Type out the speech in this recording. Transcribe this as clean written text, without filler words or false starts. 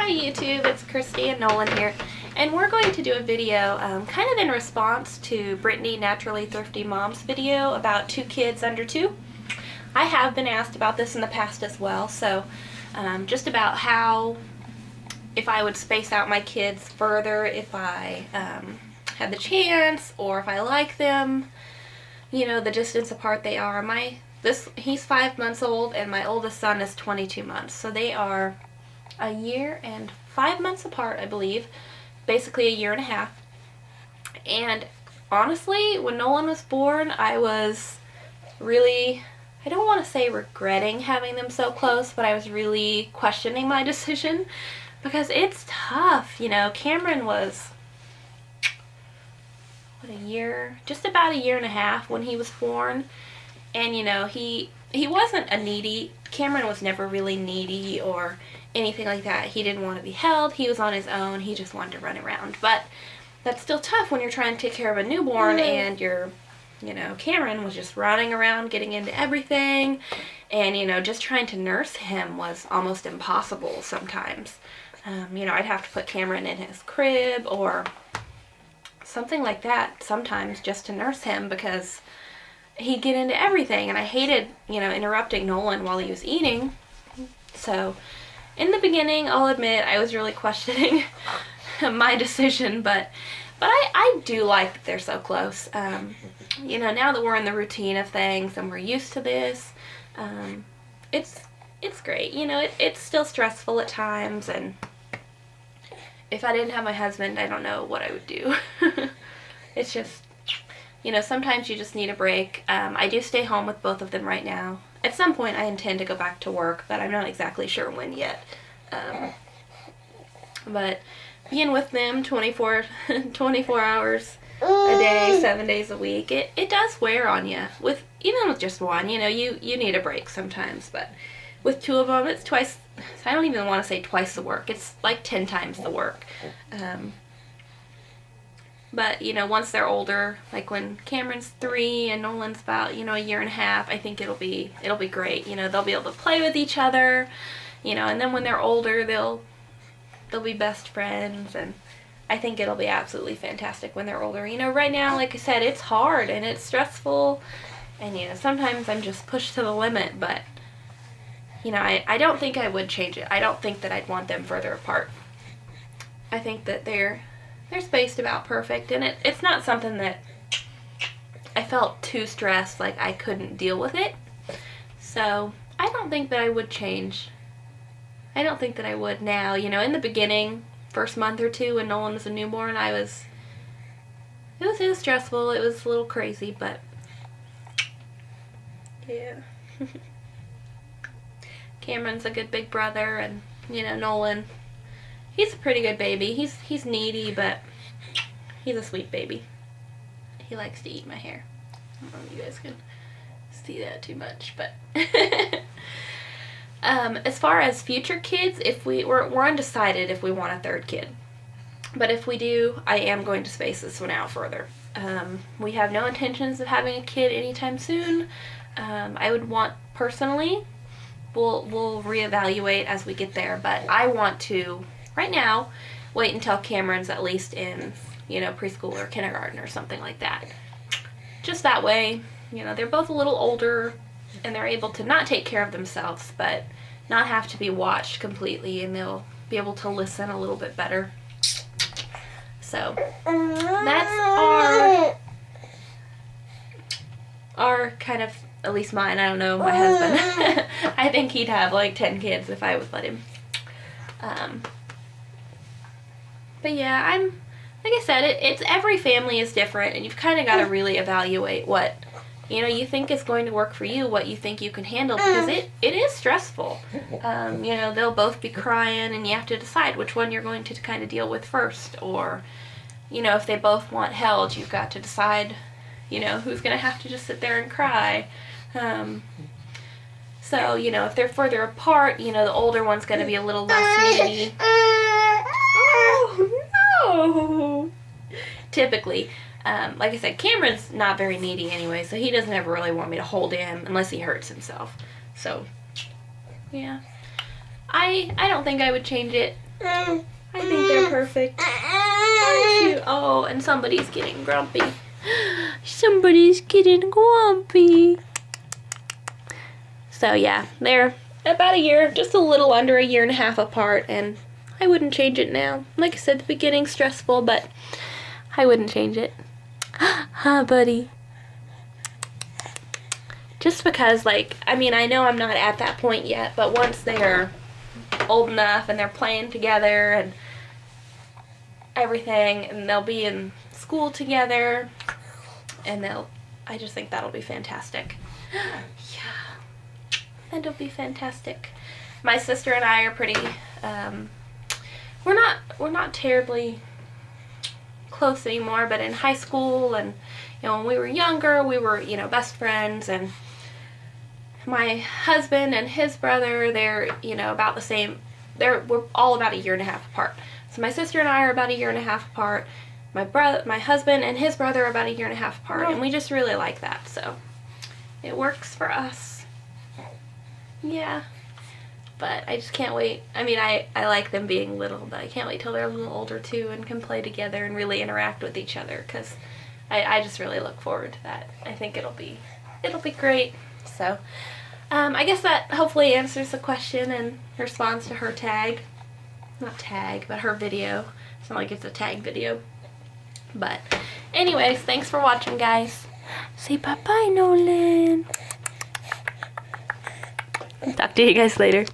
Hi YouTube, it's Christy and Nolan here, and we're going to do a video kind of in response to Brittany Naturally Thrifty Mom's video about 2 kids under 2. I have been asked about this in the past as well, so just about how, if I would space out my kids further if I had the chance, or if I like them, you know, the distance apart they are. He's 5 months old and my oldest son is 22 months, so they are a year and 5 months apart, I believe, basically a year and a half. And honestly, when Nolan was born, I was really, I don't want to say regretting having them so close, but I was really questioning my decision because it's tough. You know, Cameron was, just about a year and a half when he was born, and you know, he wasn't a needy, Cameron was never really needy or anything like that. He didn't want to be held. He was on his own. He just wanted to run around. But that's still tough when you're trying to take care of a newborn and Cameron was just running around, getting into everything. And, you know, just trying to nurse him was almost impossible sometimes. I'd have to put Cameron in his crib or something like that sometimes just to nurse him because he'd get into everything. And I hated, interrupting Nolan while he was eating. So in the beginning, I'll admit, I was really questioning my decision, but I do like that they're so close. Now that we're in the routine of things and we're used to this, it's great. It's still stressful at times, and if I didn't have my husband, I don't know what I would do. It's just, sometimes you just need a break. I do stay home with both of them right now. At some point, I intend to go back to work, but I'm not exactly sure when yet. But being with them 24 hours a day, 7 days a week, it does wear on you. Even with just one, you need a break sometimes. But with 2 of them, it's twice. I don't even want to say twice the work. It's like 10 times the work. But, once they're older, like when Cameron's 3 and Nolan's about, a year and a half, I think it'll be great. They'll be able to play with each other, and then when they're older, they'll be best friends, and I think it'll be absolutely fantastic when they're older. Right now, like I said, it's hard and it's stressful, and, sometimes I'm just pushed to the limit, but, I don't think I would change it. I don't think that I'd want them further apart. I think that they're spaced about perfect, and it's not something that I felt too stressed like I couldn't deal with it. So I don't think that I would change. I don't think that I would now. In the beginning, first month or 2 when Nolan was a newborn, it was stressful. It was a little crazy, but yeah. Cameron's a good big brother, and Nolan, he's a pretty good baby. He's needy, but he's a sweet baby. He likes to eat my hair. I don't know if you guys can see that too much, but as far as future kids, we're undecided if we want a 3rd kid. But if we do, I am going to space this one out further. We have no intentions of having a kid anytime soon. I would want, personally, we'll reevaluate as we get there, but I want to, right now, wait until Cameron's at least in, preschool or kindergarten or something like that. Just that way, they're both a little older and they're able to not take care of themselves, but not have to be watched completely, and they'll be able to listen a little bit better. So that's our kind of, at least mine, I don't know, my husband. I think he'd have like 10 kids if I would let him. But yeah, like I said, it's every family is different, and you've kind of got to really evaluate what, you think is going to work for you, what you think you can handle, because it is stressful. They'll both be crying, and you have to decide which one you're going to kind of deal with first, or, if they both want held, you've got to decide, who's going to have to just sit there and cry. So, if they're further apart, the older one's going to be a little less needy. Oh, no! Typically, like I said, Cameron's not very needy anyway, so he doesn't ever really want me to hold him unless he hurts himself. So, yeah. I don't think I would change it. I think they're perfect. Aren't you? Oh, and somebody's getting grumpy. Somebody's getting grumpy. So yeah, they're about a year, just a little under a year and a half apart, and I wouldn't change it now. Like I said, the beginning's stressful, but I wouldn't change it. Huh, buddy? Just because, like, I mean, I know I'm not at that point yet, but once they're old enough and they're playing together and everything, and they'll be in school together, and I just think that'll be fantastic. Yeah, that'll be fantastic. My sister and I are pretty, we're not terribly close anymore, but in high school and, you know, when we were younger, we were, you know, best friends, and my husband and his brother, they're, you know, about the same, we're all about a year and a half apart. So my sister and I are about a year and a half apart. My husband and his brother are about a year and a half apart, and we just really like that, so it works for us. Yeah, but I just can't wait. I mean, I like them being little, but I can't wait till they're a little older too and can play together and really interact with each other, because I just really look forward to that. I think it'll be great. So I guess that hopefully answers the question and responds to her tag. Not tag, but her video. It's not like it's a tag video. But anyways, thanks for watching, guys. Say bye-bye, Nolan. Talk to you guys later.